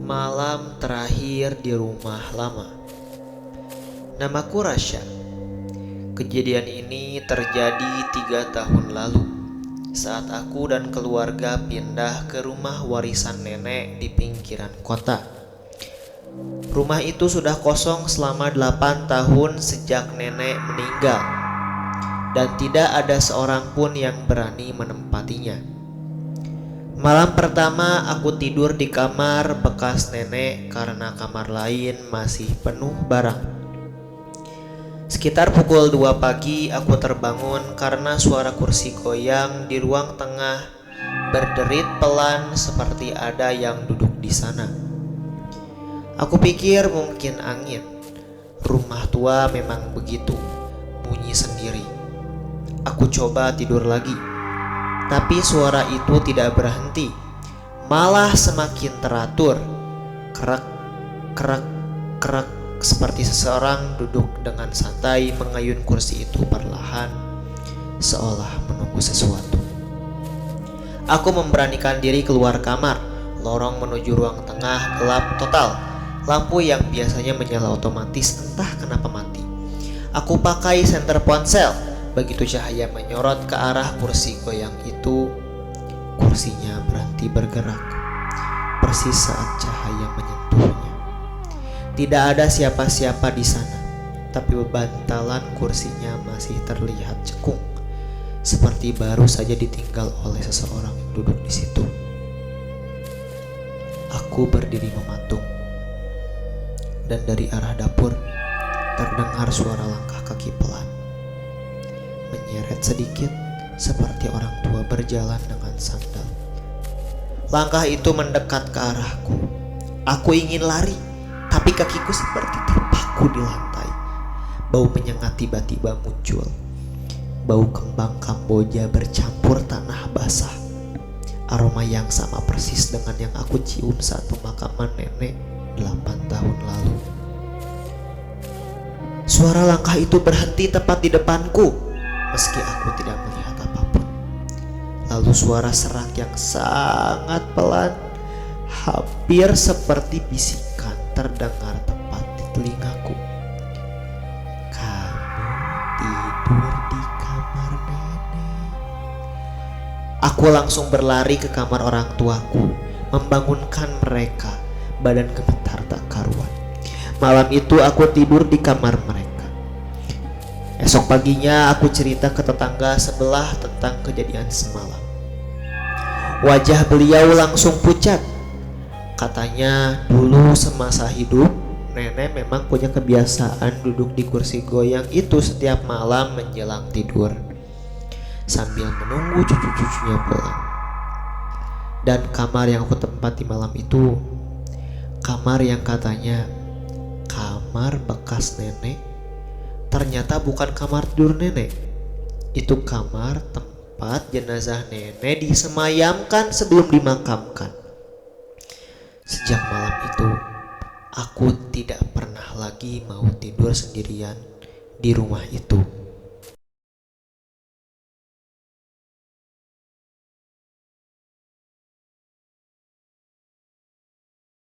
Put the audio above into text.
Malam terakhir di rumah lama. Namaku Rasya. Kejadian ini terjadi 3 tahun lalu saat aku dan keluarga pindah ke rumah warisan nenek di pinggiran kota. Rumah itu sudah kosong selama 8 tahun sejak nenek meninggal, dan tidak ada seorang pun yang berani menempatinya. Malam pertama aku tidur di kamar bekas nenek karena kamar lain masih penuh barang. Sekitar pukul 2 pagi aku terbangun karena suara kursi goyang di ruang tengah berderit pelan seperti ada yang duduk di sana. Aku pikir mungkin angin. Rumah tua memang begitu, bunyi sendiri. Aku coba tidur lagi, tapi suara itu tidak berhenti, malah semakin teratur. Kerak, kerak, kerak, seperti seseorang duduk dengan santai mengayun kursi itu perlahan, seolah menunggu sesuatu. Aku memberanikan diri keluar kamar. Lorong menuju ruang tengah gelap total. Lampu yang biasanya menyala otomatis entah kenapa mati. Aku pakai senter ponsel. Begitu cahaya menyorot ke arah kursi goyang itu, kursinya berhenti bergerak, persis saat cahaya menyentuhnya. Tidak ada siapa-siapa di sana, tapi bantalan kursinya masih terlihat cekung, seperti baru saja ditinggal oleh seseorang yang duduk di situ. Aku berdiri mematung, dan dari arah dapur terdengar suara langkah kaki pelan, menyeret sedikit seperti orang tua berjalan dengan sandal. Langkah itu mendekat ke arahku. Aku ingin lari, tapi kakiku seperti terpaku di lantai. Bau menyengat tiba-tiba muncul. Bau kembang Kamboja bercampur tanah basah. Aroma yang sama persis dengan yang aku cium saat pemakaman nenek 8 tahun lalu. Suara langkah itu berhenti tepat di depanku, meski aku tidak melihat apapun. Lalu suara serak yang sangat pelan, hampir seperti bisikan, terdengar tepat di telingaku. Kamu tidur di kamar nenek. Aku langsung berlari ke kamar orang tuaku, membangunkan mereka. Badan gemetar tak karuan. Malam itu aku tidur di kamar mereka. Esok paginya aku cerita ke tetangga sebelah tentang kejadian semalam. Wajah beliau langsung pucat. Katanya dulu semasa hidup nenek memang punya kebiasaan duduk di kursi goyang itu setiap malam menjelang tidur, sambil menunggu cucu-cucunya pulang. Dan kamar yang aku tempati malam itu, kamar yang katanya kamar bekas nenek, ternyata bukan kamar tidur nenek. Itu kamar tempat jenazah nenek disemayamkan sebelum dimakamkan. Sejak malam itu, aku tidak pernah lagi mau tidur sendirian di rumah itu.